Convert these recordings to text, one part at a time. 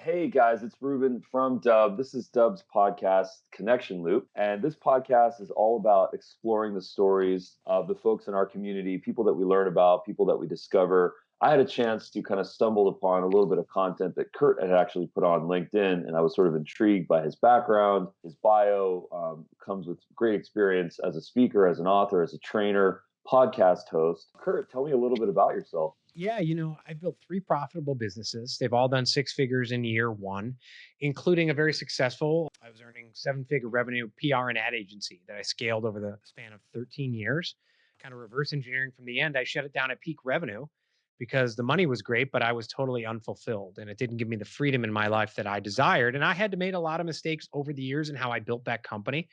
Hey guys, it's Ruben from Dub. This is Dub's podcast, Connection Loop. And this podcast is all about exploring the stories of the folks in our community, people that we learn about, people that we discover. I had a chance to kind of stumble upon a little bit of content that Curt had actually put on LinkedIn, and I was sort of intrigued by his background. His bio comes with great experience as a speaker, as an author, as a trainer, podcast host. Curt, tell me a little bit about yourself. Yeah, I built three profitable businesses. They've all done six figures in year one, including a very successful, I was earning seven-figure revenue PR and ad agency that I scaled over the span of 13 years. Kind of reverse engineering from the end. I shut it down at peak revenue because the money was great, but I was totally unfulfilled and it didn't give me the freedom in my life that I desired. And I had to make a lot of mistakes over the years in how I built that company.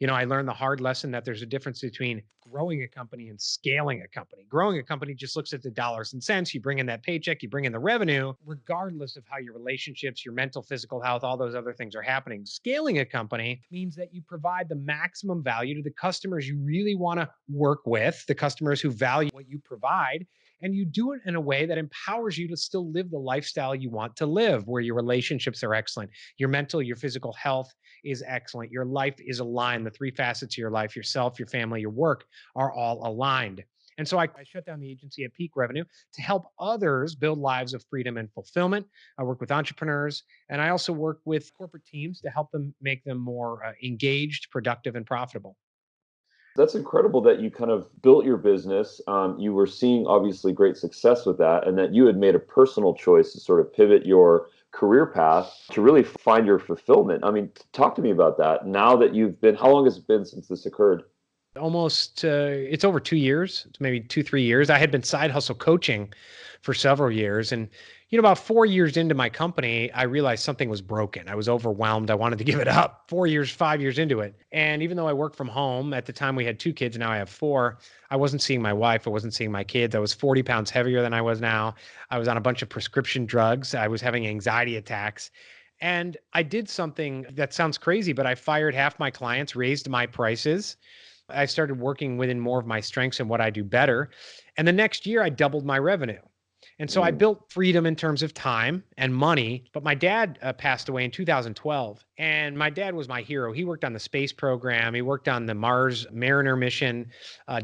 I learned the hard lesson that there's a difference between growing a company and scaling a company. Growing a company just looks at the dollars and cents. You bring in that paycheck, you bring in the revenue, regardless of how your relationships, your mental, physical health, all those other things are happening. Scaling a company means that you provide the maximum value to the customers you really want to work with, the customers who value what you provide. And you do it in a way that empowers you to still live the lifestyle you want to live, where your relationships are excellent, your mental, your physical health is excellent, your life is aligned. The three facets of your life, yourself, your family, your work, are all aligned. And so I shut down the agency at peak revenue to help others build lives of freedom and fulfillment. I work with entrepreneurs, and I also work with corporate teams to help them make them more engaged, productive, and profitable. That's incredible that you kind of built your business. You were seeing obviously great success with that, and that you had made a personal choice to sort of pivot your career path to really find your fulfillment. I mean, talk to me about that. Now that you've been, how long has it been since this occurred? Almost it's over 2 years. It's maybe 2 3 years. I had been side hustle coaching for several years, and about 4 years into my company, I realized something was broken. I was overwhelmed. I wanted to give it up. 4 years, 5 years into it, and even though I worked from home at the time, we had two kids, now I have four. I wasn't seeing my wife, I wasn't seeing my kids. I was 40 pounds heavier than I was now. I was on a bunch of prescription drugs. I was having anxiety attacks. And I did something that sounds crazy, but I fired half my clients, raised my prices. I started working within more of my strengths and what I do better. And the next year, I doubled my revenue. And so I Mm. built freedom in terms of time and money. But my dad passed away in 2012. And my dad was my hero. He worked on the space program, he worked on the Mars Mariner mission,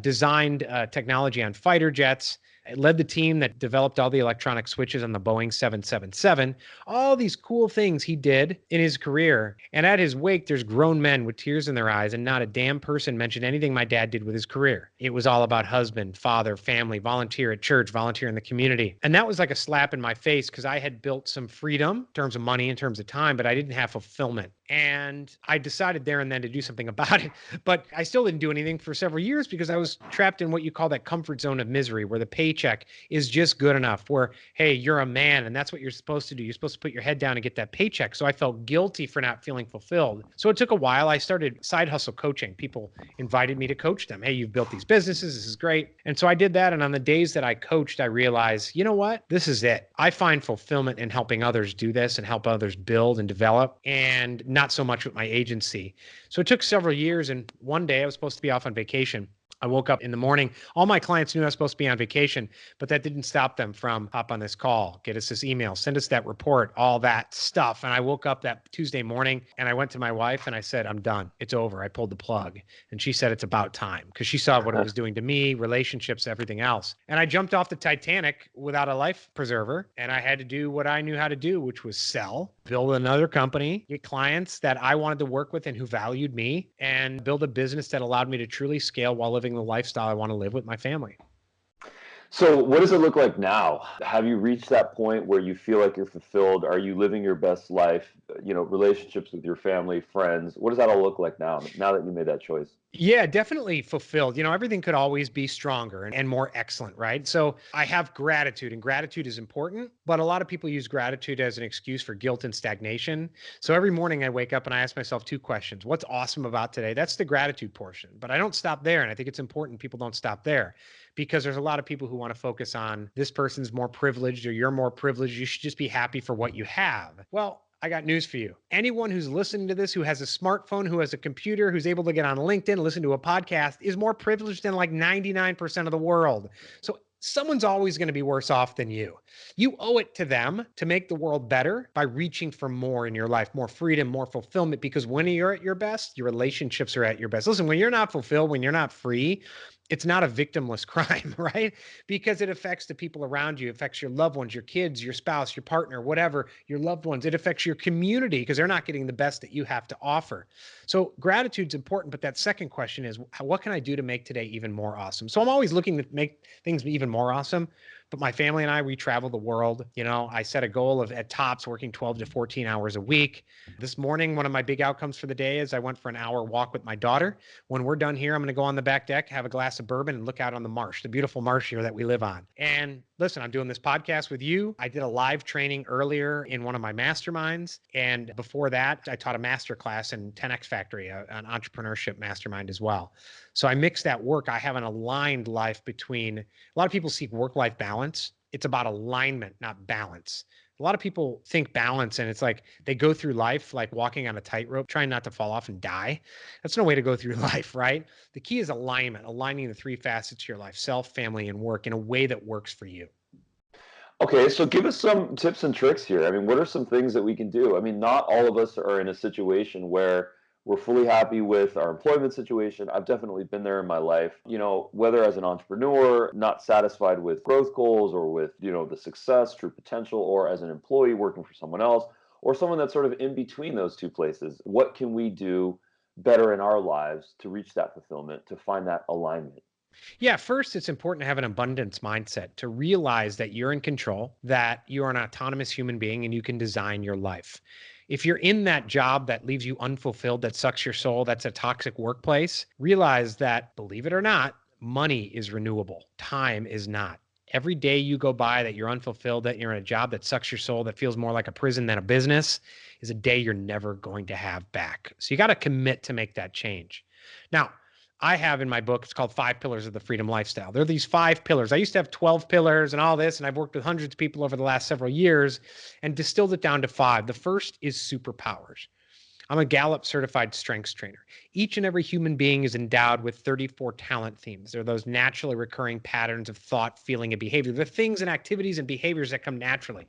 designed technology on fighter jets. Led the team that developed all the electronic switches on the Boeing 777. All these cool things he did in his career. And at his wake, there's grown men with tears in their eyes, and not a damn person mentioned anything my dad did with his career. It was all about husband, father, family, volunteer at church, volunteer in the community. And that was like a slap in my face because I had built some freedom in terms of money, in terms of time, but I didn't have fulfillment. And I decided there and then to do something about it. But I still didn't do anything for several years because I was trapped in what you call that comfort zone of misery, where the paycheck is just good enough, where, hey, you're a man and that's what you're supposed to do. You're supposed to put your head down and get that paycheck. So I felt guilty for not feeling fulfilled. So it took a while. I started side hustle coaching. People invited me to coach them. Hey, you've built these businesses. This is great. And so I did that. And on the days that I coached, I realized, you know what? This is it. I find fulfillment in helping others do this and help others build and develop, and not so much with my agency. So it took several years. And one day I was supposed to be off on vacation. I woke up in the morning. All my clients knew I was supposed to be on vacation, but that didn't stop them from hop on this call, get us this email, send us that report, all that stuff. And I woke up that Tuesday morning and I went to my wife and I said, I'm done. It's over. I pulled the plug. And she said, it's about time, because she saw what it was doing to me, relationships, everything else. And I jumped off the Titanic without a life preserver. And I had to do what I knew how to do, which was sell, build another company, get clients that I wanted to work with and who valued me, and build a business that allowed me to truly scale while living the lifestyle I want to live with my family. So, what does it look like now? Have you reached that point where you feel like you're fulfilled? Are you living your best life? Relationships with your family, friends. What does that all look like now? Now that you made that choice? Yeah, definitely fulfilled. Everything could always be stronger and more excellent, right? So I have gratitude, and gratitude is important, but a lot of people use gratitude as an excuse for guilt and stagnation. So every morning I wake up and I ask myself two questions. What's awesome about today? That's the gratitude portion. But I don't stop there. And I think it's important people don't stop there, because there's a lot of people who want to focus on this person's more privileged or you're more privileged. You should just be happy for what you have. Well, I got news for you. Anyone who's listening to this, who has a smartphone, who has a computer, who's able to get on LinkedIn, listen to a podcast, is more privileged than like 99% of the world. So someone's always going to be worse off than you. You owe it to them to make the world better by reaching for more in your life, more freedom, more fulfillment, because when you're at your best, your relationships are at your best. Listen, when you're not fulfilled, when you're not free, it's not a victimless crime, right? Because it affects the people around you, it affects your loved ones, your kids, your spouse, your partner, whatever, your loved ones. It affects your community because they're not getting the best that you have to offer. So gratitude's important, but that second question is, what can I do to make today even more awesome? So I'm always looking to make things even more awesome. But my family and I, we travel the world. I set a goal of at tops working 12 to 14 hours a week. This morning, one of my big outcomes for the day is I went for an hour walk with my daughter. When we're done here, I'm going to go on the back deck, have a glass of bourbon, and look out on the marsh, the beautiful marsh here that we live on. And listen, I'm doing this podcast with you. I did a live training earlier in one of my masterminds. And before that, I taught a master class in 10X Factory, an entrepreneurship mastermind as well. So I mix that work. I have an aligned life between, a lot of people seek work-life balance. It's about alignment, not balance. A lot of people think balance and it's like they go through life like walking on a tightrope, trying not to fall off and die. That's no way to go through life, right? The key is alignment, aligning the three facets of your life, self, family, and work in a way that works for you. Okay, so give us some tips and tricks here. I mean, what are some things that we can do? I mean, not all of us are in a situation where we're fully happy with our employment situation. I've definitely been there in my life, whether as an entrepreneur, not satisfied with growth goals or with, the success, true potential, or as an employee working for someone else, or someone that's sort of in between those two places. What can we do better in our lives to reach that fulfillment, to find that alignment? Yeah, first, it's important to have an abundance mindset, to realize that you're in control, that you are an autonomous human being and you can design your life. If you're in that job that leaves you unfulfilled, that sucks your soul, that's a toxic workplace, realize that, believe it or not, money is renewable, time is not. Every day you go by that you're unfulfilled, that you're in a job that sucks your soul, that feels more like a prison than a business, is a day you're never going to have back. So you got to commit to make that change. Now, I have in my book, it's called 5 Pillars of the Freedom Lifestyle. There are these 5 pillars. I used to have 12 pillars and all this, and I've worked with hundreds of people over the last several years and distilled it down to 5. The first is superpowers. I'm a Gallup-certified strengths trainer. Each and every human being is endowed with 34 talent themes. They're those naturally recurring patterns of thought, feeling, and behavior. The things and activities and behaviors that come naturally.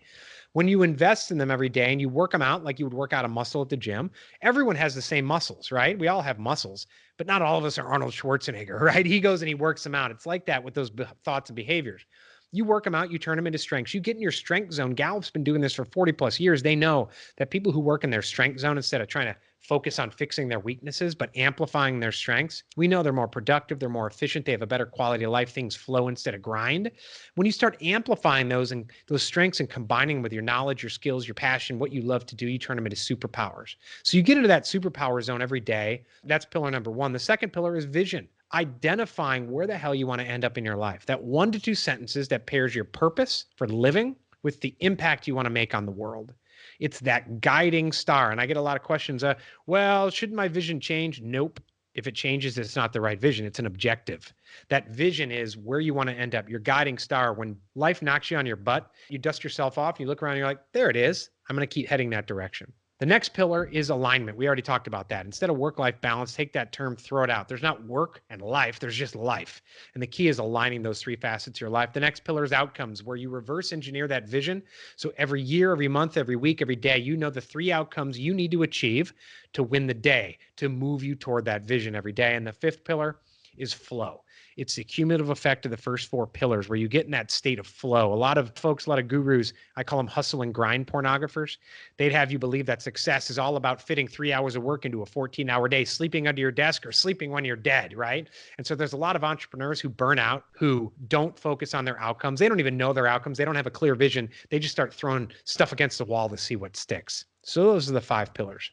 When you invest in them every day and you work them out like you would work out a muscle at the gym, everyone has the same muscles, right? We all have muscles, but not all of us are Arnold Schwarzenegger, right? He goes and he works them out. It's like that with those thoughts and behaviors. You work them out, you turn them into strengths. You get in your strength zone. Gallup's been doing this for 40 plus years. They know that people who work in their strength zone, instead of trying to focus on fixing their weaknesses, but amplifying their strengths, we know they're more productive, they're more efficient, they have a better quality of life, things flow instead of grind. When you start amplifying those and those strengths and combining with your knowledge, your skills, your passion, what you love to do, you turn them into superpowers. So you get into that superpower zone every day. That's pillar number 1. The second pillar is vision. Identifying where the hell you want to end up in your life. That 1 to 2 sentences that pairs your purpose for living with the impact you want to make on the world. It's that guiding star. And I get a lot of questions. Well, shouldn't my vision change? Nope. If it changes, it's not the right vision. It's an objective. That vision is where you want to end up. Your guiding star. When life knocks you on your butt, you dust yourself off, you look around, and you're like, there it is. I'm going to keep heading that direction. The next pillar is alignment. We already talked about that. Instead of work-life balance, take that term, throw it out. There's not work and life. There's just life. And the key is aligning those 3 facets of your life. The next pillar is outcomes, where you reverse engineer that vision. So every year, every month, every week, every day, you know the 3 outcomes you need to achieve to win the day, to move you toward that vision every day. And the 5th pillar is flow. It's the cumulative effect of the first 4 pillars where you get in that state of flow. A lot of folks, a lot of gurus, I call them hustle and grind pornographers. They'd have you believe that success is all about fitting 3 hours of work into a 14-hour day, sleeping under your desk or sleeping when you're dead, right? And so there's a lot of entrepreneurs who burn out, who don't focus on their outcomes. They don't even know their outcomes. They don't have a clear vision. They just start throwing stuff against the wall to see what sticks. So those are the 5 pillars.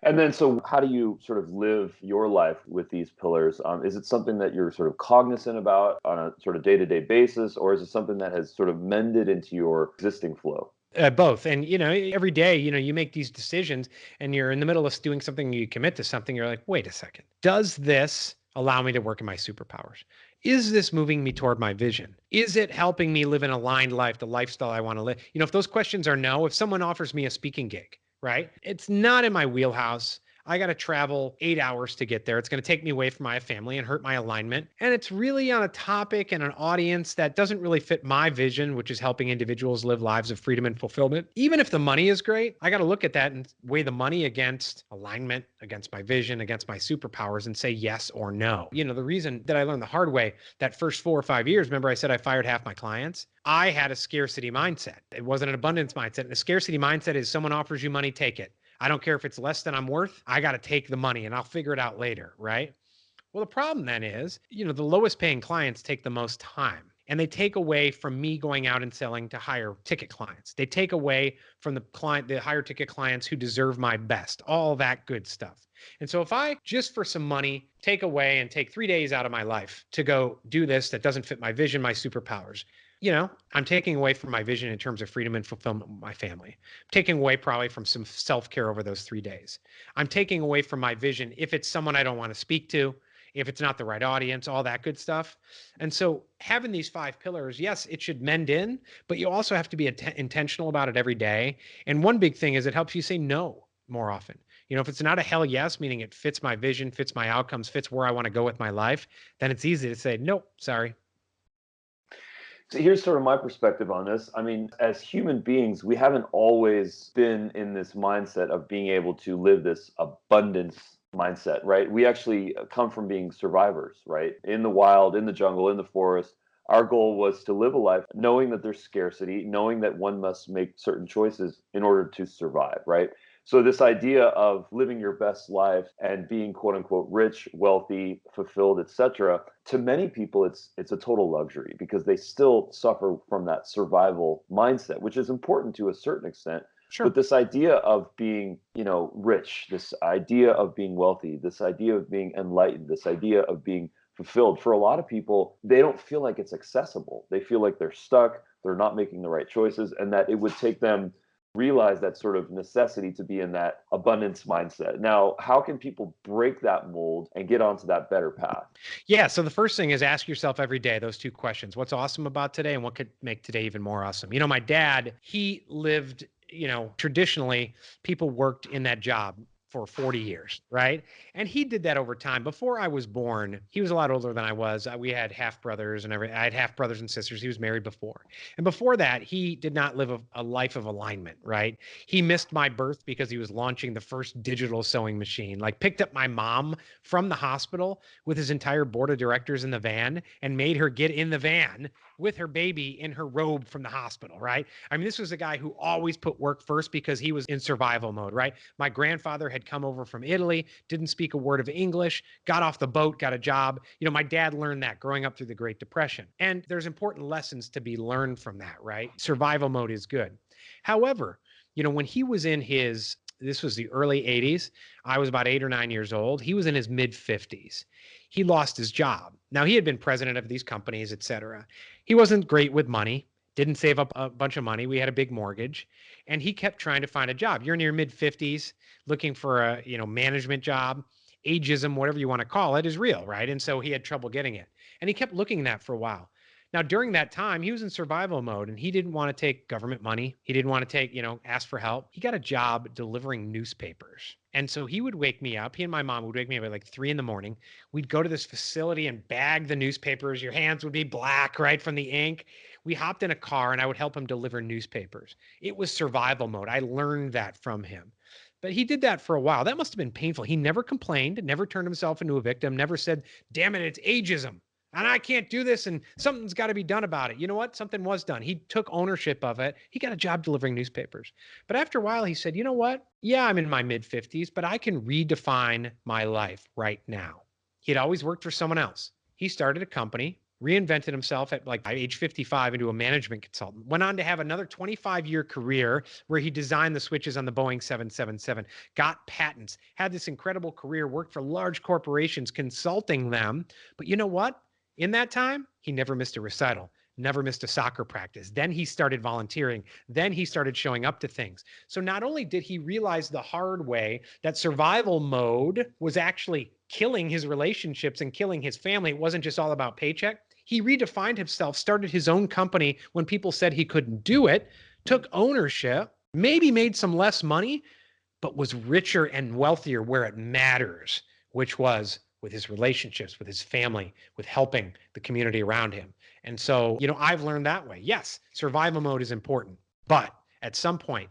And then, so how do you sort of live your life with these pillars? Is it something that you're sort of cognizant about on a sort of day-to-day basis, or is it something that has sort of mended into your existing flow? Both. And, every day, you make these decisions and you're in the middle of doing something, you commit to something, you're like, wait a second, does this allow me to work in my superpowers? Is this moving me toward my vision? Is it helping me live an aligned life, the lifestyle I want to live? If those questions are no, if someone offers me a speaking gig, right? It's not in my wheelhouse. I got to travel 8 hours to get there. It's going to take me away from my family and hurt my alignment. And it's really on a topic and an audience that doesn't really fit my vision, which is helping individuals live lives of freedom and fulfillment. Even if the money is great, I got to look at that and weigh the money against alignment, against my vision, against my superpowers, and say yes or no. The reason that I learned the hard way that first 4 or 5 years, remember I said I fired half my clients? I had a scarcity mindset. It wasn't an abundance mindset. And a scarcity mindset is someone offers you money, take it. I don't care if it's less than I'm worth. I got to take the money and I'll figure it out later, right? Well, the problem then is, the lowest paying clients take the most time. And they take away from me going out and selling to higher ticket clients. They take away from the higher ticket clients who deserve my best, all that good stuff. And so if I just for some money take away and take 3 days out of my life to go do this that doesn't fit my vision, my superpowers, I'm taking away from my vision in terms of freedom and fulfillment with my family. I'm taking away probably from some self-care over those 3 days. I'm taking away from my vision if it's someone I don't want to speak to, if it's not the right audience, all that good stuff. And so having these 5 pillars, yes, it should mend in, but you also have to be intentional about it every day. And one big thing is it helps you say no more often. If it's not a hell yes, meaning it fits my vision, fits my outcomes, fits where I want to go with my life, then it's easy to say, nope, sorry. So here's sort of my perspective on this. I mean, as human beings, we haven't always been in this mindset of being able to live this abundance mindset, right? We actually come from being survivors, right? In the wild, in the jungle, in the forest. Our goal was to live a life knowing that there's scarcity, knowing that one must make certain choices in order to survive, right? So this idea of living your best life and being quote unquote rich, wealthy, fulfilled, etc., to many people it's a total luxury because they still suffer from that survival mindset, which is important to a certain extent. Sure. But this idea of being, rich, this idea of being wealthy, this idea of being enlightened, this idea of being fulfilled, for a lot of people, they don't feel like it's accessible. They feel like they're stuck, they're not making the right choices, and that it would take them realize that sort of necessity to be in that abundance mindset. Now, how can people break that mold and get onto that better path? Yeah. So the first thing is ask yourself every day those 2 questions. What's awesome about today and what could make today even more awesome? My dad, he lived, traditionally people worked in that job for 40 years, right? And he did that over time. Before I was born, he was a lot older than I was. We had half brothers and I had half brothers and sisters. He was married before. And before that, he did not live a life of alignment, right? He missed my birth because he was launching the first digital sewing machine, like picked up my mom from the hospital with his entire board of directors in the van and made her get in the van with her baby in her robe from the hospital, right? I mean, this was a guy who always put work first because he was in survival mode, right? My grandfather had come over from Italy, didn't speak a word of English, got off the boat, got a job. My dad learned that growing up through the Great Depression. And there's important lessons to be learned from that, right? Survival mode is good. However, when he was in this was the early 80s. I was about 8 or 9 years old. He was in his mid 50s. He lost his job. Now, he had been president of these companies, et cetera. He wasn't great with money, didn't save up a bunch of money. We had a big mortgage, and he kept trying to find a job. You're in your mid 50s looking for a, management job. Ageism, whatever you want to call it, is real, right? And so he had trouble getting it. And he kept looking at that for a while. Now, during that time, he was in survival mode and he didn't want to take government money. He didn't want to take, ask for help. He got a job delivering newspapers. And so he would wake me up. He and my mom would wake me up at like 3 a.m. We'd go to this facility and bag the newspapers. Your hands would be black, right, from the ink. We hopped in a car and I would help him deliver newspapers. It was survival mode. I learned that from him. But he did that for a while. That must have been painful. He never complained, never turned himself into a victim, never said, damn it, it's ageism. And I can't do this and something's got to be done about it. You know what? Something was done. He took ownership of it. He got a job delivering newspapers. But after a while, he said, you know what? Yeah, I'm in my mid 50s, but I can redefine my life right now. He'd always worked for someone else. He started a company, reinvented himself at like age 55 into a management consultant, went on to have another 25-year career where he designed the switches on the Boeing 777, got patents, had this incredible career, worked for large corporations, consulting them. But you know what? In that time, he never missed a recital, never missed a soccer practice. Then he started volunteering. Then he started showing up to things. So not only did he realize the hard way that survival mode was actually killing his relationships and killing his family, it wasn't just all about paycheck. He redefined himself, started his own company when people said he couldn't do it, took ownership, maybe made some less money, but was richer and wealthier where it matters, which was with his relationships, with his family, with helping the community around him. And so, I've learned that way. Yes, survival mode is important, but at some point,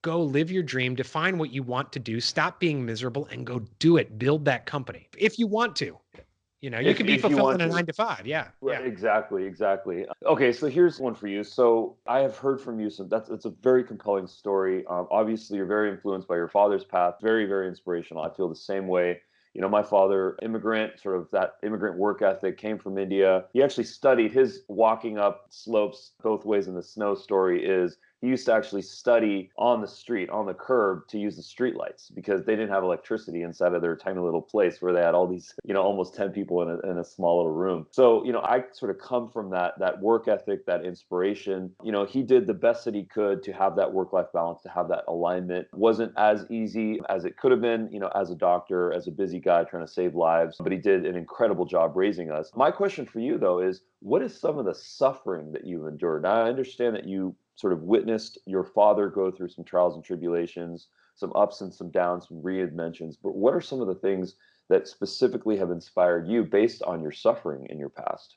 go live your dream, define what you want to do, stop being miserable and go do it. Build that company if you want to. You can be If you fulfilled in want a to. 9 to 5. Yeah. Right, Yeah. exactly, exactly. Okay, so here's one for you. So I have heard from you some. That's It's a very compelling story. Obviously, you're very influenced by your father's path. Very, very inspirational. I feel the same way. My father, immigrant, sort of that immigrant work ethic, came from India. He actually studied his walking up slopes both ways in the snow story is he used to actually study on the street, on the curb, to use the street lights because they didn't have electricity inside of their tiny little place where they had all these, almost 10 people in a small little room. So, I sort of come from that work ethic, that inspiration. He did the best that he could to have that work-life balance, to have that alignment. Wasn't as easy as it could have been, as a doctor, as a busy guy trying to save lives, but he did an incredible job raising us. My question for you, though, is what is some of the suffering that you've endured? Now, I understand that you sort of witnessed your father go through some trials and tribulations, some ups and some downs, some reinventions. But what are some of the things that specifically have inspired you based on your suffering in your past?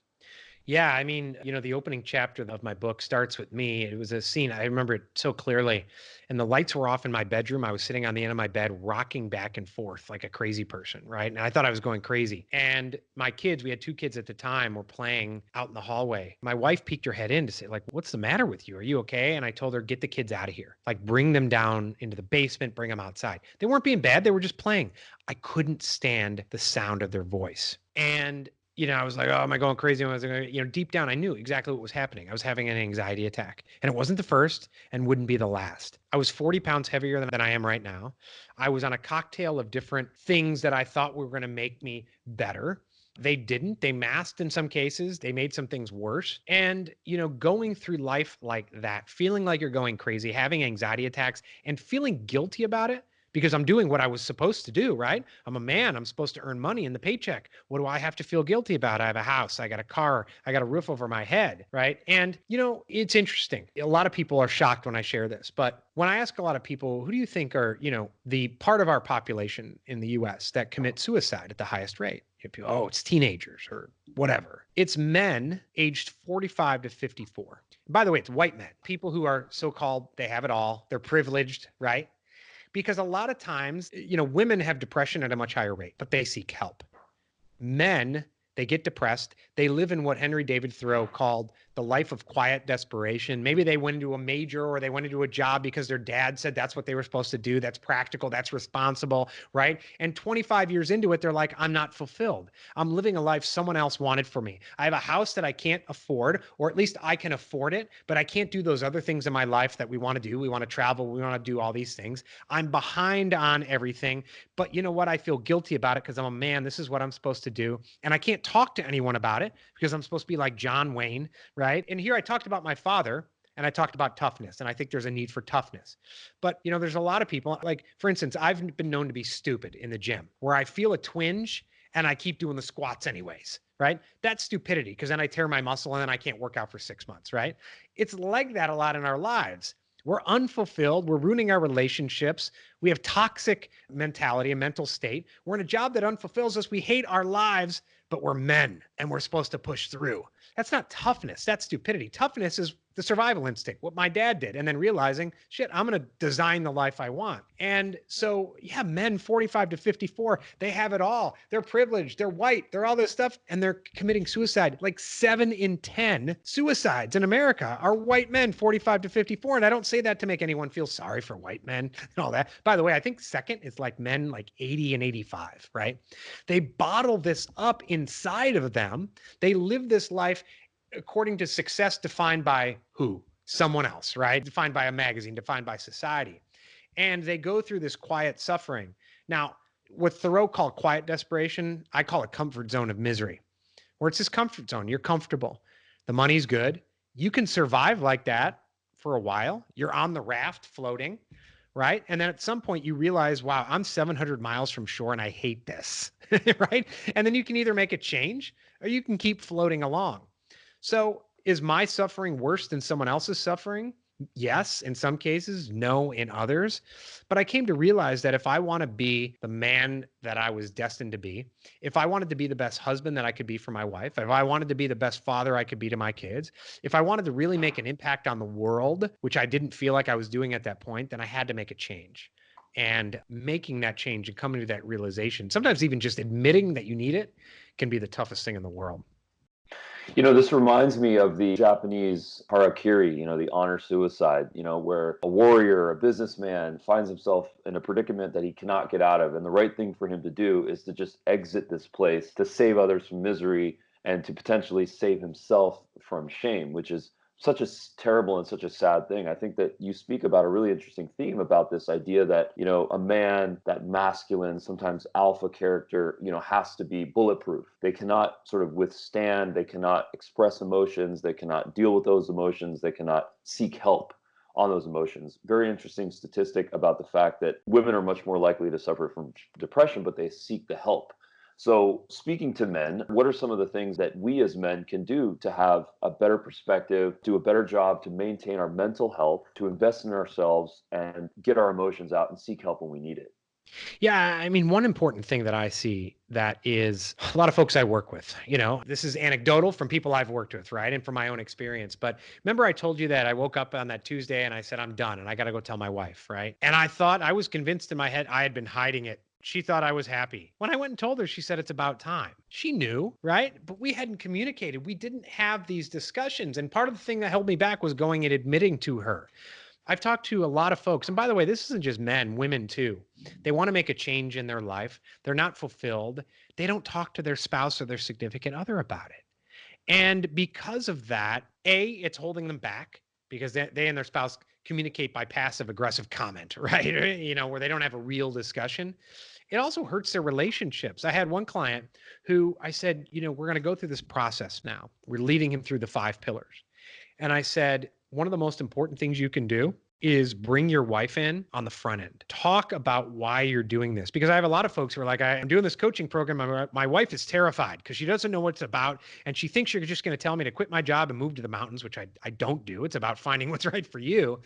Yeah, I mean, the opening chapter of my book starts with me. It was a scene, I remember it so clearly. And the lights were off in my bedroom. I was sitting on the end of my bed, rocking back and forth like a crazy person, right? And I thought I was going crazy. And my kids, we had 2 kids at the time, were playing out in the hallway. My wife peeked her head in to say, like, what's the matter with you? Are you okay? And I told her, get the kids out of here. Like, bring them down into the basement, bring them outside. They weren't being bad. They were just playing. I couldn't stand the sound of their voice. And I was like, oh, am I going crazy? Deep down, I knew exactly what was happening. I was having an anxiety attack, and it wasn't the first and wouldn't be the last. I was 40 pounds heavier than I am right now. I was on a cocktail of different things that I thought were going to make me better. They didn't. They masked in some cases. They made some things worse. And, going through life like that, feeling like you're going crazy, having anxiety attacks, and feeling guilty about it because I'm doing what I was supposed to do, right? I'm a man. I'm supposed to earn money in the paycheck. What do I have to feel guilty about? I have a house. I got a car. I got a roof over my head, right? And, it's interesting. A lot of people are shocked when I share this, but when I ask a lot of people, who do you think are, the part of our population in the US that commit suicide at the highest rate? People, oh, it's teenagers or whatever. It's men aged 45 to 54. By the way, it's white men, people who are so-called, they have it all. They're privileged, right? Because a lot of times, women have depression at a much higher rate, but they seek help. Men, they get depressed. They live in what Henry David Thoreau called the life of quiet desperation. Maybe they went into a major or they went into a job because their dad said that's what they were supposed to do. That's practical. That's responsible, right? And 25 years into it, they're like, I'm not fulfilled. I'm living a life someone else wanted for me. I have a house that I can't afford, or at least I can afford it, but I can't do those other things in my life that we want to do. We want to travel. We want to do all these things. I'm behind on everything, but you know what? I feel guilty about it because I'm a man. This is what I'm supposed to do. And I can't talk to anyone about it because I'm supposed to be like John Wayne, right? And here I talked about my father and I talked about toughness, and I think there's a need for toughness. But, there's a lot of people, like, for instance, I've been known to be stupid in the gym where I feel a twinge and I keep doing the squats anyways, right? That's stupidity because then I tear my muscle and then I can't work out for 6 months, right? It's like that a lot in our lives. We're unfulfilled. We're ruining our relationships. We have toxic mentality, a mental state. We're in a job that unfulfills us. We hate our lives, but we're men and we're supposed to push through. That's not toughness. That's stupidity. Toughness is the survival instinct, what my dad did, and then realizing, shit, I'm going to design the life I want. And so, yeah, men 45 to 54, they have it all. They're privileged. They're white. They're all this stuff. And they're committing suicide. Like 7 in 10 suicides in America are white men 45 to 54. And I don't say that to make anyone feel sorry for white men and all that. By the way, I think second is like men like 80 and 85, right? They bottle this up inside of them. They live this life according to success defined by who? Someone else, right? Defined by a magazine, defined by society. And they go through this quiet suffering. Now, what Thoreau called quiet desperation, I call it comfort zone of misery, where it's this comfort zone. You're comfortable. The money's good. You can survive like that for a while. You're on the raft floating, right? And then at some point you realize, wow, I'm 700 miles from shore and I hate this, right? And then you can either make a change or you can keep floating along. So is my suffering worse than someone else's suffering? Yes, in some cases, no, in others. But I came to realize that if I want to be the man that I was destined to be, if I wanted to be the best husband that I could be for my wife, if I wanted to be the best father I could be to my kids, if I wanted to really make an impact on the world, which I didn't feel like I was doing at that point, then I had to make a change. And making that change and coming to that realization, sometimes even just admitting that you need it, can be the toughest thing in the world. This reminds me of the Japanese harakiri, the honor suicide, where a warrior, a businessman finds himself in a predicament that he cannot get out of. And the right thing for him to do is to just exit this place to save others from misery and to potentially save himself from shame, which is such a terrible and such a sad thing. I think that you speak about a really interesting theme about this idea that, a man, that masculine, sometimes alpha character, has to be bulletproof. They cannot sort of withstand, they cannot express emotions, they cannot deal with those emotions, they cannot seek help on those emotions. Very interesting statistic about the fact that women are much more likely to suffer from depression, but they seek the help. So, speaking to men, what are some of the things that we as men can do to have a better perspective, do a better job to maintain our mental health, to invest in ourselves and get our emotions out and seek help when we need it? Yeah, I mean, one important thing that I see that is a lot of folks I work with, this is anecdotal from people I've worked with, right? And from my own experience. But remember, I told you that I woke up on that Tuesday and I said, I'm done and I got to go tell my wife, right? And I thought I was convinced in my head I had been hiding it. She thought I was happy. When I went and told her, she said it's about time. She knew, right? But we hadn't communicated. We didn't have these discussions. And part of the thing that held me back was going and admitting to her. I've talked to a lot of folks, and by the way, this isn't just men, women too. They want to make a change in their life. They're not fulfilled. They don't talk to their spouse or their significant other about it. And because of that, it's holding them back because they and their spouse communicate by passive aggressive comment, right? Where they don't have a real discussion. It also hurts their relationships. I had one client who I said, we're going to go through this process now. We're leading him through the 5 pillars. And I said, one of the most important things you can do is bring your wife in on the front end. Talk about why you're doing this. Because I have a lot of folks who are like, I'm doing this coaching program. My wife is terrified because she doesn't know what it's about. And she thinks you're just going to tell me to quit my job and move to the mountains, which I don't do. It's about finding what's right for you.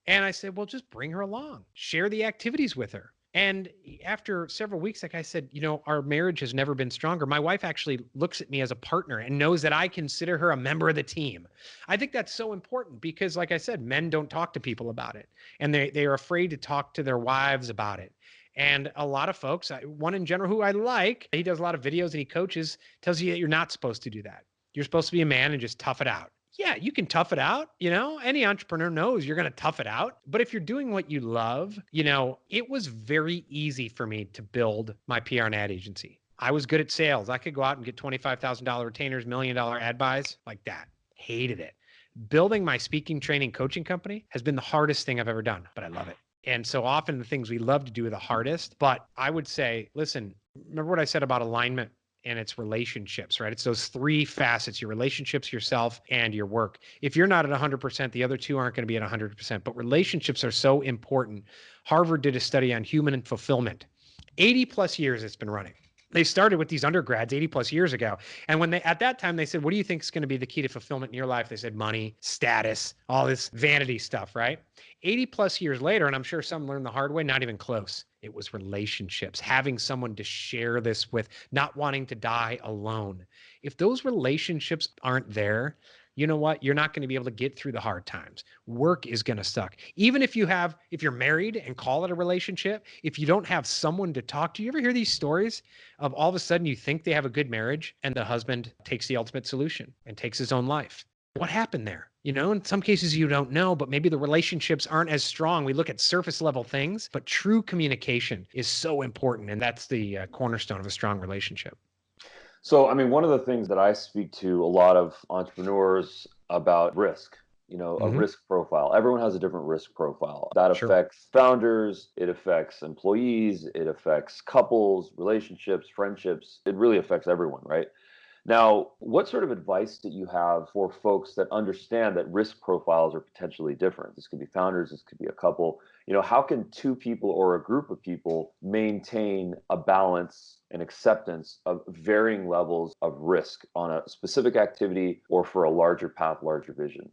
And I said, well, just bring her along, share the activities with her. And after several weeks, like I said, our marriage has never been stronger. My wife actually looks at me as a partner and knows that I consider her a member of the team. I think that's so important because, like I said, men don't talk to people about it and they are afraid to talk to their wives about it. And a lot of folks, one in general who I like, he does a lot of videos and he coaches, tells you that you're not supposed to do that. You're supposed to be a man and just tough it out. Yeah, you can tough it out. Any entrepreneur knows you're going to tough it out. But if you're doing what you love, it was very easy for me to build my PR and ad agency. I was good at sales. I could go out and get $25,000 retainers, $1 million ad buys like that. Hated it. Building my speaking, training, coaching company has been the hardest thing I've ever done, but I love it. And so often the things we love to do are the hardest. But I would say, listen, remember what I said about alignment and its relationships, right? It's those 3 facets, your relationships, yourself, and your work. If you're not at 100%, the other 2 aren't going to be at 100%, but relationships are so important. Harvard did a study on human fulfillment. 80 plus years it's been running. They started with these undergrads 80 plus years ago. And when at that time, they said, what do you think is going to be the key to fulfillment in your life? They said money, status, all this vanity stuff, right? 80 plus years later, and I'm sure some learned the hard way, not even close. It was relationships, having someone to share this with, not wanting to die alone. If those relationships aren't there, you know what? You're not going to be able to get through the hard times. Work is going to suck. Even if you're married and call it a relationship, if you don't have someone to talk to, you ever hear these stories of all of a sudden you think they have a good marriage and the husband takes the ultimate solution and takes his own life? What happened there? In some cases you don't know, but maybe the relationships aren't as strong. We look at surface level things, but true communication is so important. And that's the cornerstone of a strong relationship. So, I mean, one of the things that I speak to a lot of entrepreneurs about risk, a Hmm. risk profile. Everyone has a different risk profile that Sure. affects founders, it affects employees, it affects couples, relationships, friendships. It really affects everyone, right? Now, what sort of advice do you have for folks that understand that risk profiles are potentially different? This could be founders, this could be a couple. How can 2 people or a group of people maintain a balance and acceptance of varying levels of risk on a specific activity or for a larger path, larger vision?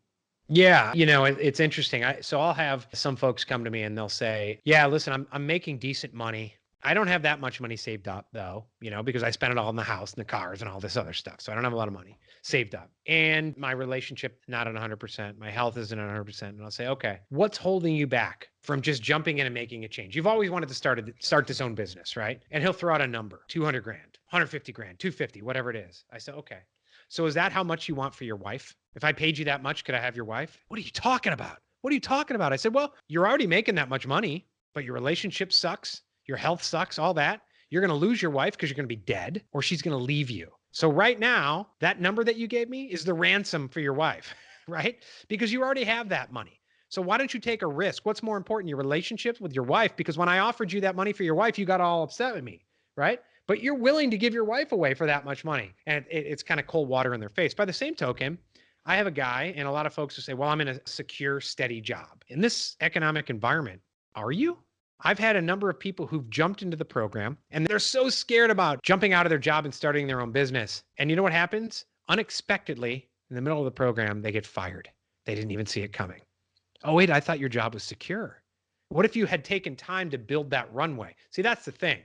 Yeah, it's interesting. So I'll have some folks come to me and they'll say, "Yeah, listen, I'm making decent money. I don't have that much money saved up though, because I spent it all in the house and the cars and all this other stuff. So I don't have a lot of money saved up. And my relationship not at 100%, my health isn't at 100%." And I'll say, "Okay, what's holding you back from just jumping in and making a change? You've always wanted to start this own business, right?" And he'll throw out a number, 200 grand, 150 grand, 250, whatever it is. I say, "Okay. So is that how much you want for your wife? If I paid you that much, could I have your wife?" "What are you talking about? What are you talking about?" I said, "Well, you're already making that much money, but your relationship sucks. Your health sucks, all that. You're going to lose your wife because you're going to be dead or she's going to leave you. So right now, that number that you gave me is the ransom for your wife," right? Because you already have that money. So why don't you take a risk? What's more important, your relationships with your wife? Because when I offered you that money for your wife, you got all upset with me, right? But you're willing to give your wife away for that much money. And it's kind of cold water in their face. By the same token, I have a guy, and a lot of folks will say, "Well, I'm in a secure, steady job." In this economic environment, are you? I've had a number of people who've jumped into the program and they're so scared about jumping out of their job and starting their own business. And you know what happens? Unexpectedly, in the middle of the program, they get fired. They didn't even see it coming. "Oh, wait, I thought your job was secure." What if you had taken time to build that runway? See, that's the thing.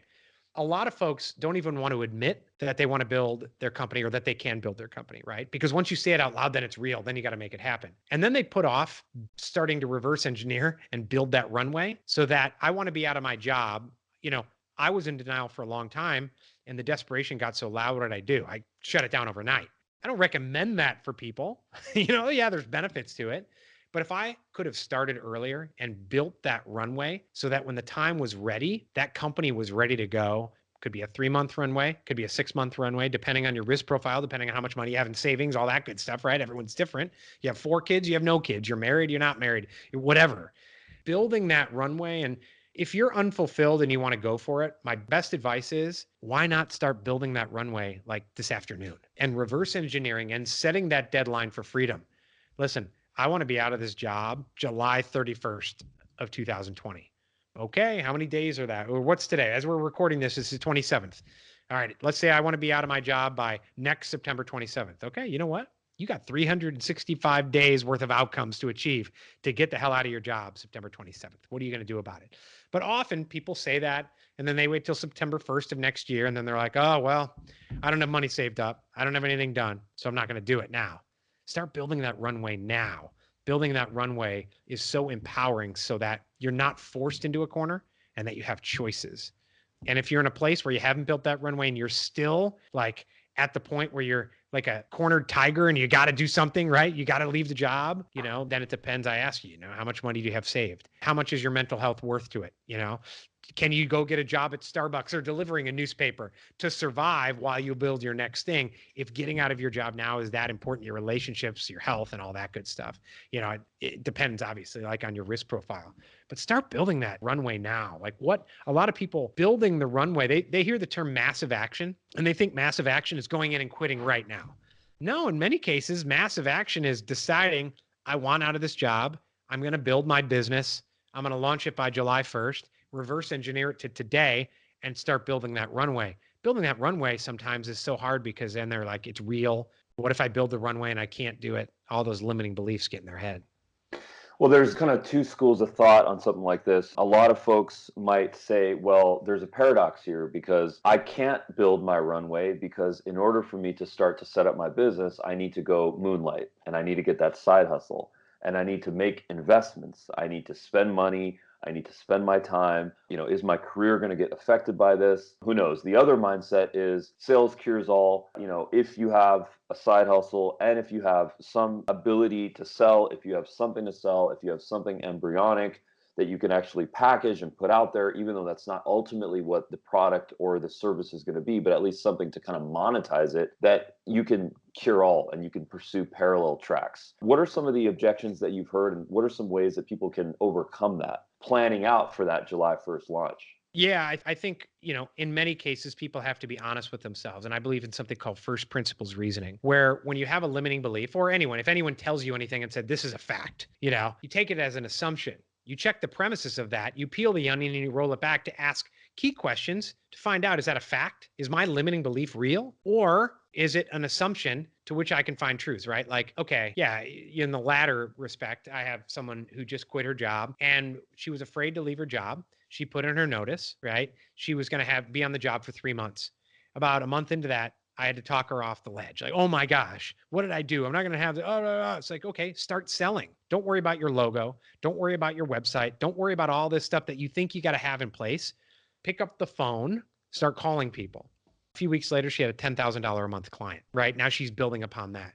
A lot of folks don't even want to admit that they want to build their company or that they can build their company, right? Because once you say it out loud, then it's real. Then you got to make it happen. And then they put off starting to reverse engineer and build that runway so that I want to be out of my job. You know, I was in denial for a long time and the desperation got so loud. What did I do? I shut it down overnight. I don't recommend that for people. Yeah, there's benefits to it. But if I could have started earlier and built that runway so that when the time was ready, that company was ready to go. Could be a 3-month runway, could be a 6-month runway, depending on your risk profile, depending on how much money you have in savings, all that good stuff, right? Everyone's different. You have 4 kids, you have no kids, you're married, you're not married, whatever. Building that runway. And if you're unfulfilled and you want to go for it, my best advice is why not start building that runway like this afternoon and reverse engineering and setting that deadline for freedom. Listen, I want to be out of this job July 31st of 2020. Okay, how many days are that? Or what's today? As we're recording this, this is 27th. All right, let's say I want to be out of my job by next September 27th. Okay, you know what? You got 365 days worth of outcomes to achieve to get the hell out of your job September 27th. What are you going to do about it? But often people say that and then they wait till September 1st of next year and then they're like, "Oh, well, I don't have money saved up. I don't have anything done, so I'm not going to do it now." Start building that runway now. Building that runway is so empowering so that you're not forced into a corner and that you have choices. And if you're in a place where you haven't built that runway and you're still like at the point where you're like a cornered tiger and you got to do something, right? You got to leave the job, then it depends. I ask you, how much money do you have saved? How much is your mental health worth to it? Can you go get a job at Starbucks or delivering a newspaper to survive while you build your next thing? If getting out of your job now is that important, your relationships, your health, and all that good stuff, it depends obviously like on your risk profile, but start building that runway now. Like what a lot of people building the runway, they hear the term massive action and they think massive action is going in and quitting right now. No, in many cases, massive action is deciding I want out of this job. I'm going to build my business. I'm going to launch it by July 1st, reverse engineer it to today and start building that runway. Building that runway sometimes is so hard because then they're like, it's real. What if I build the runway and I can't do it? All those limiting beliefs get in their head. Well, there's kind of two schools of thought on something like this. A lot of folks might say, well, there's a paradox here because I can't build my runway because in order for me to start to set up my business, I need to go moonlight and I need to get that side hustle and I need to make investments. I need to spend money. I need to spend my time. Is my career going to get affected by this? Who knows? The other mindset is sales cures all. If you have a side hustle and if you have some ability to sell, if you have something to sell, if you have something embryonic that you can actually package and put out there, even though that's not ultimately what the product or the service is going to be, but at least something to kind of monetize it, that you can cure all and you can pursue parallel tracks. What are some of the objections that you've heard and what are some ways that people can overcome that, planning out for that July 1st launch? Yeah, I think, in many cases, people have to be honest with themselves. And I believe in something called first principles reasoning, where when you have a limiting belief or if anyone tells you anything and said, this is a fact, you take it as an assumption. You check the premises of that, you peel the onion and you roll it back to ask key questions to find out, is that a fact? Is my limiting belief real? Or Is it an assumption to which I can find truth, right? Like, okay, yeah, in the latter respect, I have someone who just quit her job and she was afraid to leave her job. She put in her notice, right? She was going to be on the job for 3 months. About a month into that, I had to talk her off the ledge. Like, oh my gosh, what did I do? I'm not going to have the, oh, no, no. It's like, okay, start selling. Don't worry about your logo. Don't worry about your website. Don't worry about all this stuff that you think you got to have in place. Pick up the phone, start calling people. A few weeks later, she had a $10,000 a month client, right? Now she's building upon that.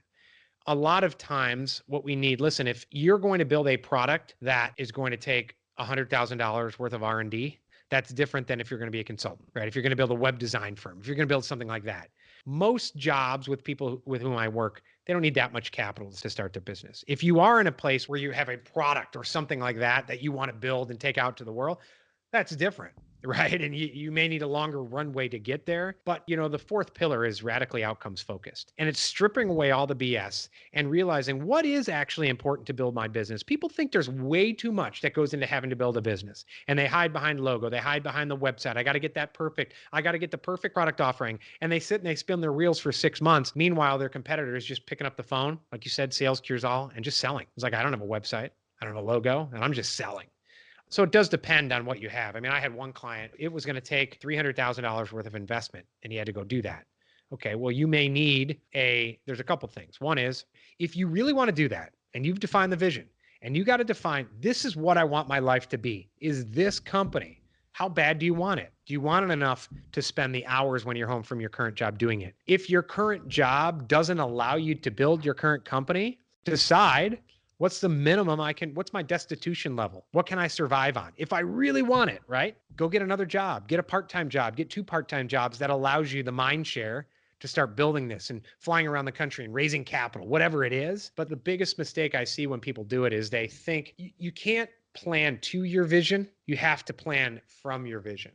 A lot of times what we need, listen, if you're going to build a product that is going to take $100,000 worth of R&D, that's different than if you're going to be a consultant, right? If you're going to build a web design firm, if you're going to build something like that. Most jobs with people with whom I work, they don't need that much capital to start their business. If you are in a place where you have a product or something like that you want to build and take out to the world, that's different, right? And you may need a longer runway to get there. But, the fourth pillar is radically outcomes focused. And it's stripping away all the BS and realizing what is actually important to build my business. People think there's way too much that goes into having to build a business. And they hide behind logo. They hide behind the website. I got to get that perfect. I got to get the perfect product offering. And they sit and they spin their wheels for 6 months. Meanwhile, their competitor is just picking up the phone, like you said, sales cures all, and just selling. It's like, I don't have a website. I don't have a logo, and I'm just selling. So it does depend on what you have. I mean, I had one client, it was going to take $300,000 worth of investment, and he had to go do that. Okay, well, you may need there's a couple things. One is, if you really want to do that and you've defined the vision and you got to define, this is what I want my life to be, is this company. How bad do you want it? Do you want it enough to spend the hours when you're home from your current job doing it? If your current job doesn't allow you to build your current company, decide, what's the minimum what's my destitution level? What can I survive on? If I really want it, right? Go get another job, get a part-time job, get 2 part-time jobs that allows you the mind share to start building this and flying around the country and raising capital, whatever it is. But the biggest mistake I see when people do it is they think you can't plan to your vision. You have to plan from your vision.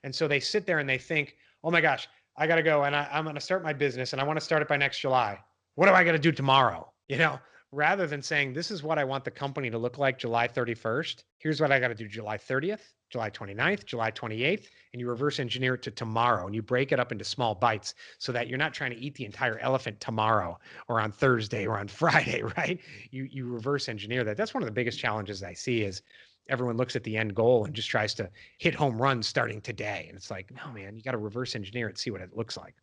And so they sit there and they think, oh my gosh, I got to go and I'm going to start my business and I want to start it by next July. What do I got to do tomorrow? Rather than saying, this is what I want the company to look like July 31st. Here's what I got to do July 30th, July 29th, July 28th, and you reverse engineer it to tomorrow and you break it up into small bites so that you're not trying to eat the entire elephant tomorrow or on Thursday or on Friday, right? You reverse engineer that. That's one of the biggest challenges I see is everyone looks at the end goal and just tries to hit home runs starting today. And it's like, no, man, you got to reverse engineer it, see what it looks like.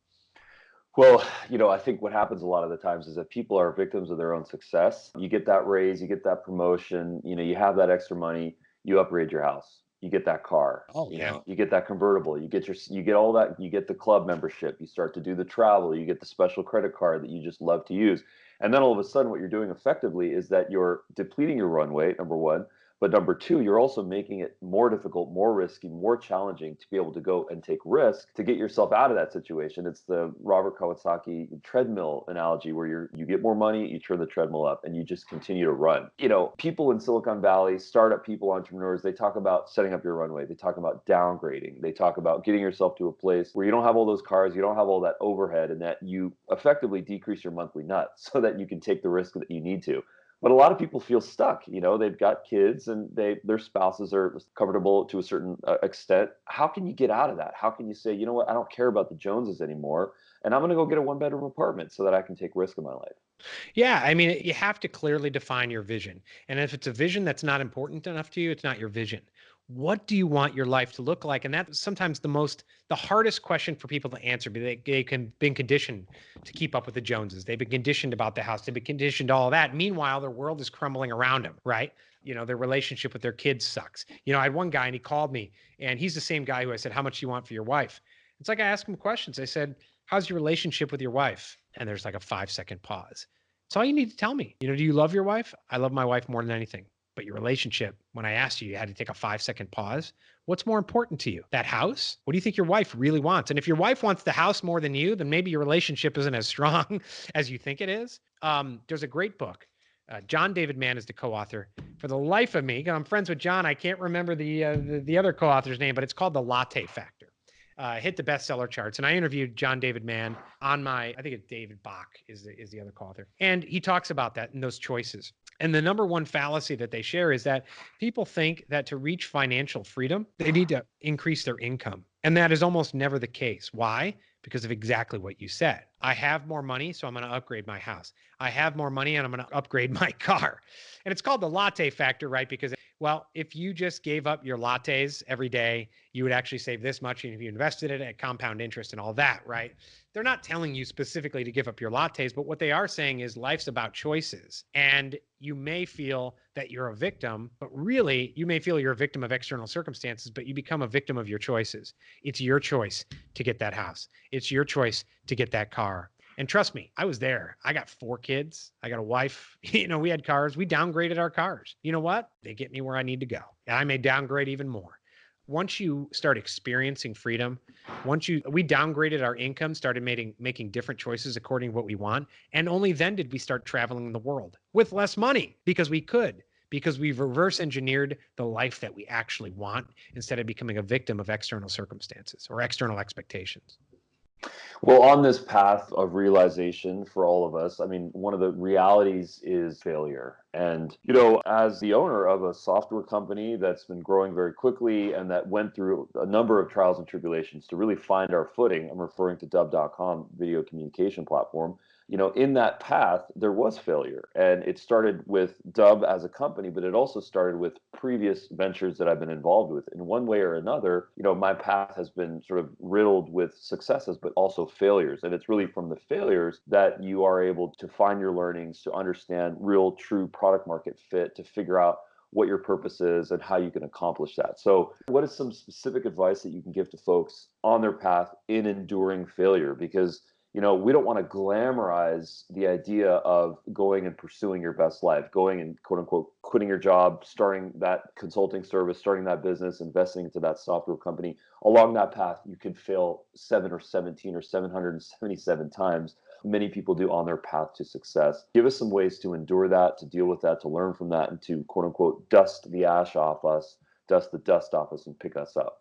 Well, I think what happens a lot of the times is that people are victims of their own success. You get that raise, you get that promotion, you have that extra money, you upgrade your house, you get that car, Oh, yeah. you get that convertible, you get all that, you get the club membership, you start to do the travel, you get the special credit card that you just love to use. And then all of a sudden what you're doing effectively is that you're depleting your runway, number one. But number two, you're also making it more difficult, more risky, more challenging to be able to go and take risk to get yourself out of that situation. It's the Robert Kawasaki treadmill analogy where you get more money, you turn the treadmill up, and you just continue to run. People in Silicon Valley, startup people, entrepreneurs, they talk about setting up your runway. They talk about downgrading. They talk about getting yourself to a place where you don't have all those cars, you don't have all that overhead, and that you effectively decrease your monthly nut so that you can take the risk that you need to. But a lot of people feel stuck. They've got kids and their spouses are comfortable to a certain extent. How can you get out of that? How can you say, you know what, I don't care about the Joneses anymore, and I'm going to go get a 1-bedroom apartment so that I can take risk in my life? Yeah, I mean, you have to clearly define your vision. And if it's a vision that's not important enough to you, it's not your vision. What do you want your life to look like? And that's sometimes the hardest question for people to answer. Been conditioned to keep up with the Joneses. They've been conditioned about the house. They've been conditioned to all of that. Meanwhile, their world is crumbling around them, right? Their relationship with their kids sucks. I had one guy and he called me and he's the same guy who I said, how much do you want for your wife? It's like I asked him questions. I said, how's your relationship with your wife? And there's like a 5-second pause. It's all you need to tell me. Do you love your wife? I love my wife more than anything. But your relationship, when I asked you, you had to take a 5-second pause. What's more important to you? That house? What do you think your wife really wants? And if your wife wants the house more than you, then maybe your relationship isn't as strong as you think it is. There's a great book. John David Mann is the co-author. For the life of me, I'm friends with John, I can't remember the other co-author's name, but it's called The Latte Factor. Hit the bestseller charts. And I interviewed John David Mann on I think it's David Bach is the other co-author. And he talks about that and those choices. And the number one fallacy that they share is that people think that to reach financial freedom, they need to increase their income. And that is almost never the case. Why? Because of exactly what you said. I have more money, so I'm going to upgrade my house. I have more money and I'm going to upgrade my car. And it's called the latte factor, right? Because, well, if you just gave up your lattes every day, you would actually save this much. And if you invested it at compound interest and all that, right? They're not telling you specifically to give up your lattes, but what they are saying is life's about choices. And you may feel that you're a victim, but really you may feel you're a victim of external circumstances, but you become a victim of your choices. It's your choice to get that house. It's your choice to get that car. And trust me, I was there. I got 4 kids. I got a wife. We had cars. We downgraded our cars. You know what? They get me where I need to go. And I may downgrade even more. Once you start experiencing freedom, we downgraded our income, started making different choices according to what we want. And only then did we start traveling the world with less money because we've reverse engineered the life that we actually want instead of becoming a victim of external circumstances or external expectations. Well, on this path of realization for all of us, I mean, one of the realities is failure. And, as the owner of a software company that's been growing very quickly and that went through a number of trials and tribulations to really find our footing, I'm referring to dub.com video communication platform. In that path, there was failure. And it started with Dub as a company, but it also started with previous ventures that I've been involved with. In one way or another, my path has been sort of riddled with successes, but also failures. And it's really from the failures that you are able to find your learnings, to understand real, true product market fit, to figure out what your purpose is and how you can accomplish that. So, what is some specific advice that you can give to folks on their path in enduring failure? Because we don't want to glamorize the idea of going and pursuing your best life, going and quote unquote quitting your job, starting that consulting service, starting that business, investing into that software company. Along that path, you could fail 7 or 17 or 777 times. Many people do on their path to success. Give us some ways to endure that, to deal with that, to learn from that, and to quote unquote dust the ash off us, dust the dust off us, and pick us up.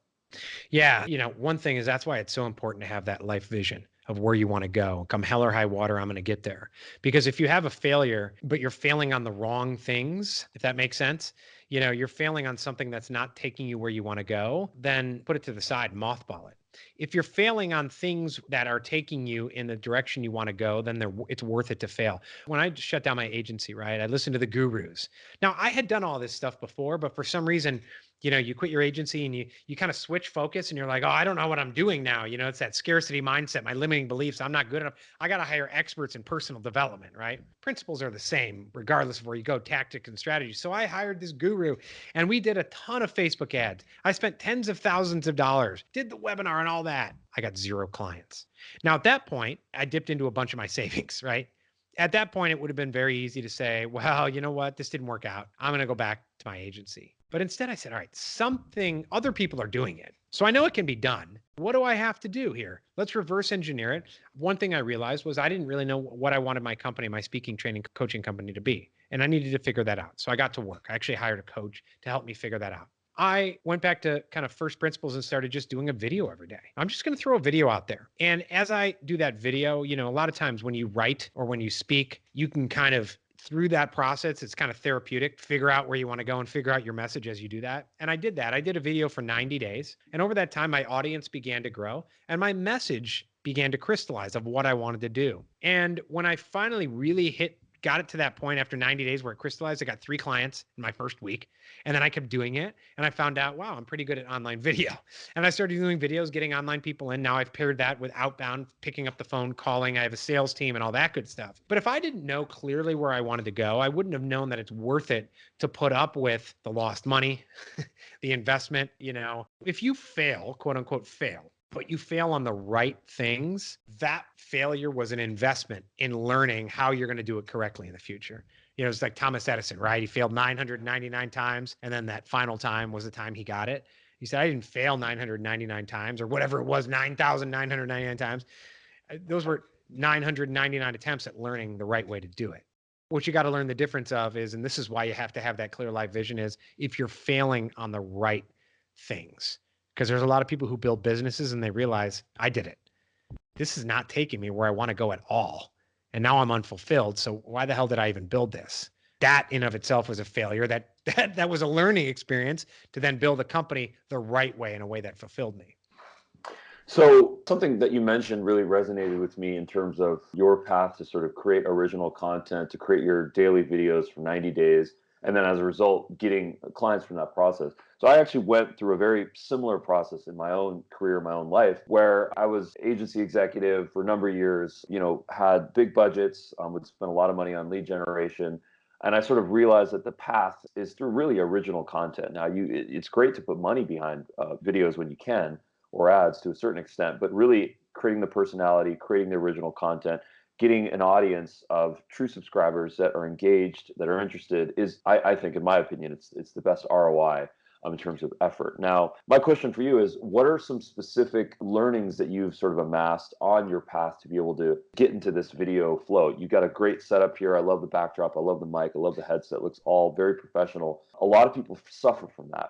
Yeah. One thing is that's why it's so important to have that life vision of where you want to go. Come hell or high water, I'm going to get there. Because if you have a failure, but you're failing on the wrong things, if that makes sense, you're failing on something that's not taking you where you want to go, then put it to the side, mothball it. If you're failing on things that are taking you in the direction you want to go, then it's worth it to fail. When I shut down my agency, right, I listened to the gurus. Now, I had done all this stuff before, but for some reason, you quit your agency and you kind of switch focus and you're like, oh, I don't know what I'm doing now. It's that scarcity mindset, my limiting beliefs. I'm not good enough. I got to hire experts in personal development, right? Principles are the same, regardless of where you go, tactics and strategies. So I hired this guru and we did a ton of Facebook ads. I spent tens of thousands of dollars, did the webinar and all that. I got 0 clients. Now, at that point, I dipped into a bunch of my savings, right? At that point, it would have been very easy to say, well, you know what? This didn't work out. I'm going to go back to my agency. But instead I said, all right, other people are doing it. So I know it can be done. What do I have to do here? Let's reverse engineer it. One thing I realized was I didn't really know what I wanted my company, my speaking, training, coaching company to be. And I needed to figure that out. So I got to work. I actually hired a coach to help me figure that out. I went back to kind of first principles and started just doing a video every day. I'm just going to throw a video out there. And as I do that video, a lot of times when you write or when you speak, you can kind of through that process, it's kind of therapeutic, figure out where you want to go and figure out your message as you do that. And I did that. I did a video for 90 days. And over that time, my audience began to grow and my message began to crystallize of what I wanted to do. And when I finally really got it to that point after 90 days where it crystallized, I got 3 clients in my first week. And then I kept doing it. And I found out, wow, I'm pretty good at online video. And I started doing videos, getting online people in. Now I've paired that with outbound, picking up the phone, calling. I have a sales team and all that good stuff. But if I didn't know clearly where I wanted to go, I wouldn't have known that it's worth it to put up with the lost money, the investment. If you fail, quote unquote, fail, but you fail on the right things, that failure was an investment in learning how you're going to do it correctly in the future. It's like Thomas Edison, right? He failed 999 times. And then that final time was the time he got it. He said, I didn't fail 999 times or whatever it was, 9,999 times. Those were 999 attempts at learning the right way to do it. What you got to learn the difference of is, and this is why you have to have that clear life vision, is if you're failing on the right things. Because there's a lot of people who build businesses and they realize I did it. This is not taking me where I want to go at all. And now I'm unfulfilled. So why the hell did I even build this? That in of itself was a failure. That was a learning experience to then build a company the right way, in a way that fulfilled me. So something that you mentioned really resonated with me in terms of your path to sort of create original content, to create your daily videos for 90 days, and then as a result, getting clients from that process. So I actually went through a very similar process in my own career, my own life, where I was agency executive for a number of years, had big budgets, would spend a lot of money on lead generation. And I sort of realized that the path is through really original content. Now, it's great to put money behind videos when you can, or ads to a certain extent, but really creating the personality, creating the original content, getting an audience of true subscribers that are engaged, that are interested is, I think, in my opinion, it's the best ROI in terms of effort. Now, my question for you is, what are some specific learnings that you've sort of amassed on your path to be able to get into this video flow? You've got a great setup here. I love the backdrop. I love the mic. I love the headset. It looks all very professional. A lot of people suffer from that.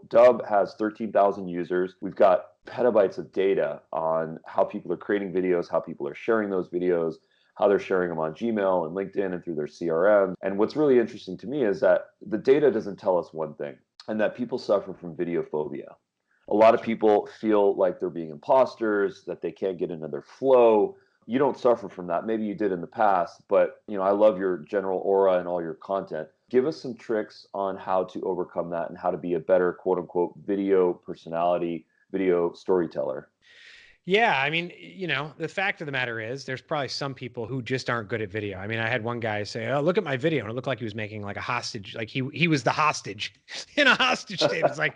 Dub has 13,000 users. We've got petabytes of data on how people are creating videos, how people are sharing those videos, how they're sharing them on Gmail and LinkedIn and through their CRM. And what's really interesting to me is that the data doesn't tell us one thing, and that people suffer from video phobia. A lot of people feel like they're being imposters, that they can't get into their flow. You don't suffer from that. Maybe you did in the past, but I love your general aura and all your content. Give us some tricks on how to overcome that and how to be a better, quote unquote, video personality, video storyteller. Yeah, I mean, the fact of the matter is there's probably some people who just aren't good at video. I mean, I had one guy say, "Oh, look at my video." And it looked like he was making like a hostage, like he was the hostage in a hostage tape. It's like,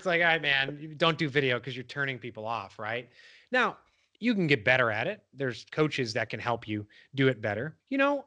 all right, man, you don't do video because you're turning people off, right? Now, you can get better at it. There's coaches that can help you do it better.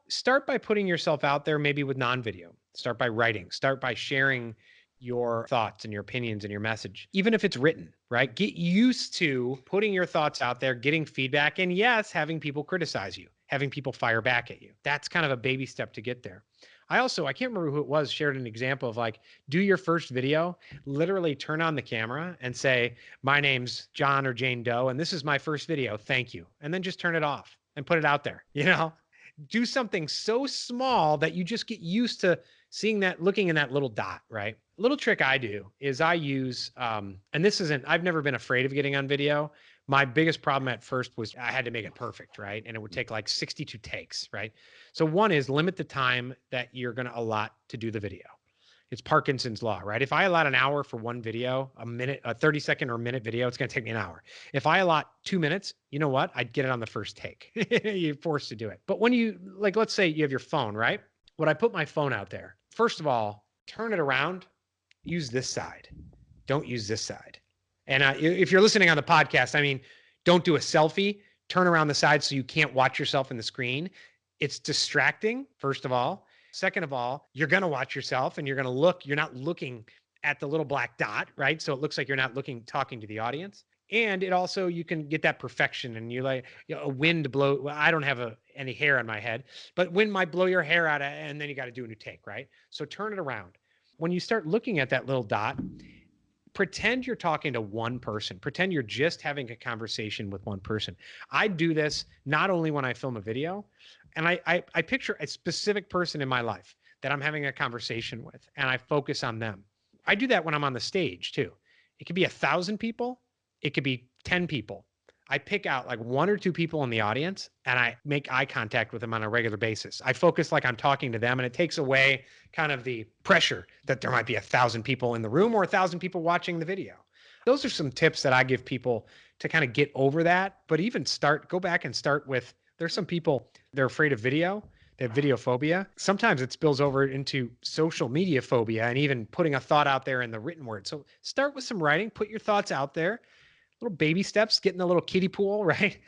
Start by putting yourself out there, maybe with non-video. Start by writing, start by sharing your thoughts and your opinions and your message, even if it's written, right? Get used to putting your thoughts out there, getting feedback, and yes, having people criticize you, having people fire back at you. That's kind of a baby step to get there. I can't remember who it was, shared an example of like, do your first video, literally turn on the camera and say, my name's John or Jane Doe, and this is my first video. Thank you. And then just turn it off and put it out there, do something so small that you just get used to seeing that, looking in that little dot, right? A little trick I do is I use, and I've never been afraid of getting on video. My biggest problem at first was I had to make it perfect, right? And it would take like 62 takes, right? So one is limit the time that you're going to allot to do the video. It's Parkinson's law, right? If I allot an hour for one video, a 30-second or a minute video, it's going to take me an hour. If I allot 2 minutes, you know what? I'd get it on the first take. You're forced to do it. But when you, like, let's say you have your phone, right? When I put my phone out there, first of all, turn it around, use this side. Don't use this side. And if you're listening on the podcast, I mean, don't do a selfie. Turn around the side so you can't watch yourself in the screen. It's distracting, first of all. Second of all, you're going to watch yourself and you're not looking at the little black dot, right? So it looks like you're not talking to the audience. And it also, you can get that perfection and a wind blow. Well, I don't have any hair on my head, but wind might blow your hair out and then you got to do a new take, right? So turn it around. When you start looking at that little dot, pretend you're talking to one person. Pretend you're just having a conversation with one person. I do this not only when I film a video, and I picture a specific person in my life that I'm having a conversation with, and I focus on them. I do that when I'm on the stage too. It could be 1,000 people. It could be 10 people. I pick out like 1 or 2 people in the audience and I make eye contact with them on a regular basis. I focus like I'm talking to them, and it takes away kind of the pressure that there might be 1,000 people in the room or 1,000 people watching the video. Those are some tips that I give people to kind of get over that. But even go back and start with, there's some people, they're afraid of video. They have video phobia. Sometimes it spills over into social media phobia and even putting a thought out there in the written word. So start with some writing, put your thoughts out there. Little baby steps, get in the little kiddie pool, right?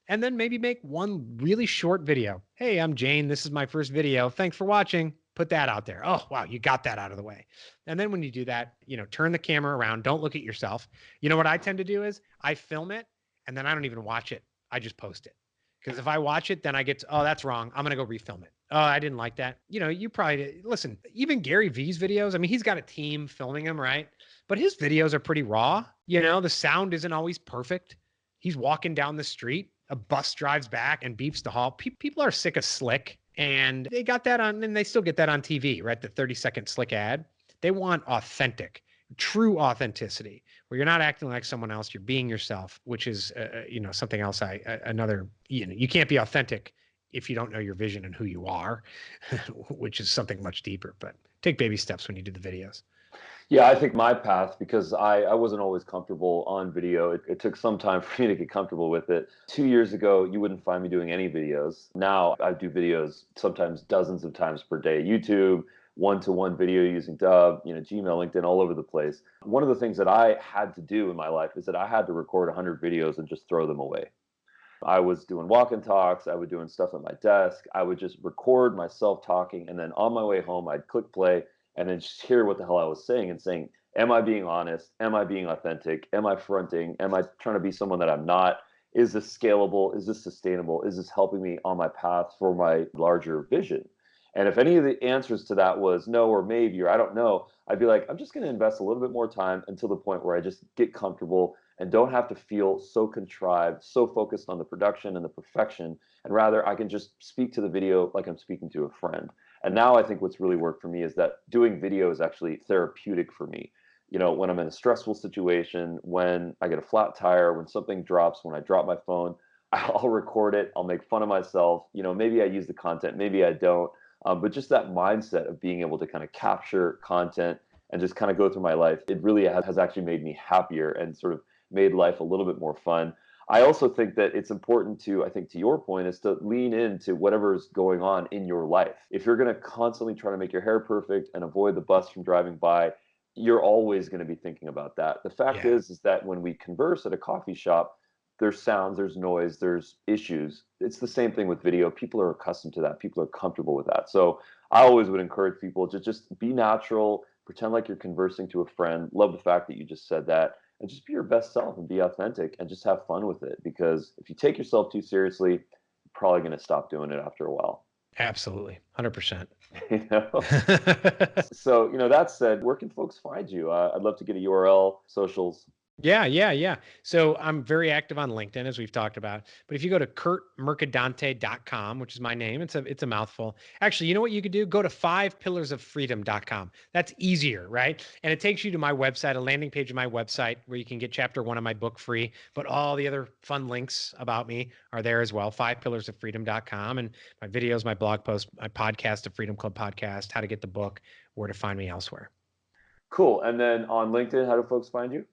And then maybe make one really short video. Hey, I'm Jane. This is my first video. Thanks for watching. Put that out there. Oh, wow, you got that out of the way. And then when you do that, turn the camera around. Don't look at yourself. You know what I tend to do is I film it and then I don't even watch it. I just post it. Because if I watch it, then I get oh, that's wrong. I'm going to go refilm it. Oh, I didn't like that. You probably, listen, even Gary Vee's videos, I mean, he's got a team filming them, right? But his videos are pretty raw. The sound isn't always perfect. He's walking down the street. A bus drives back and beeps the hall. People are sick of slick. And they got that on, and they still get that on TV, right? The 30-second slick ad. They want authentic, true authenticity, where you're not acting like someone else, you're being yourself, which is, something else. You can't be authentic if you don't know your vision and who you are, which is something much deeper. But take baby steps when you do the videos. Yeah, I think my path, because I wasn't always comfortable on video. It took some time for me to get comfortable with it. 2 years ago, you wouldn't find me doing any videos. Now I do videos sometimes dozens of times per day. YouTube, one-to-one video using Dub, Gmail, LinkedIn, all over the place. One of the things that I had to do in my life is that I had to record 100 videos and just throw them away. I was doing walk and talks. I was doing stuff at my desk. I would just record myself talking. And then on my way home, I'd click play and then just hear what the hell I was saying and saying, am I being honest? Am I being authentic? Am I fronting? Am I trying to be someone that I'm not? Is this scalable? Is this sustainable? Is this helping me on my path for my larger vision? And if any of the answers to that was no or maybe or I don't know, I'd be like, I'm just going to invest a little bit more time until the point where I just get comfortable and don't have to feel so contrived, so focused on the production and the perfection. And rather, I can just speak to the video like I'm speaking to a friend. And now I think what's really worked for me is that doing video is actually therapeutic for me. When I'm in a stressful situation, when I get a flat tire, when something drops, when I drop my phone, I'll record it. I'll make fun of myself. Maybe I use the content, maybe I don't. But just that mindset of being able to kind of capture content and just kind of go through my life, it really has actually made me happier and sort of made life a little bit more fun. I also think that it's important to, I think to your point, is to lean into whatever's going on in your life. If you're going to constantly try to make your hair perfect and avoid the bus from driving by, you're always going to be thinking about that. The fact Yeah. is that when we converse at a coffee shop, there's sounds, there's noise, there's issues. It's the same thing with video. People are accustomed to that. People are comfortable with that. So I always would encourage people to just be natural, pretend like you're conversing to a friend. Love the fact that you just said that. And just be your best self and be authentic and just have fun with it. Because if you take yourself too seriously, you're probably going to stop doing it after a while. Absolutely. 100%. you know? So, that said, where can folks find you? I'd love to get a URL, socials. Yeah. So I'm very active on LinkedIn, as we've talked about. But if you go to curtmercadante.com, which is my name, it's a mouthful. Actually, you know what you could do? Go to 5pillarsoffreedom.com. That's easier, right? And it takes you to my website, a landing page of my website where you can get chapter 1 of my book free. But all the other fun links about me are there as well. 5pillarsoffreedom.com, and my videos, my blog posts, my podcast, the Freedom Club podcast, how to get the book, where to find me elsewhere. Cool. And then on LinkedIn, how do folks find you?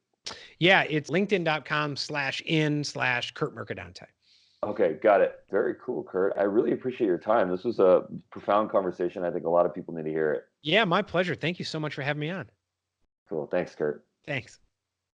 Yeah, it's linkedin.com/in/Curt Mercadante. Okay, got it. Very cool, Curt. I really appreciate your time. This was a profound conversation. I think a lot of people need to hear it. Yeah, my pleasure. Thank you so much for having me on. Cool. Thanks, Curt. Thanks.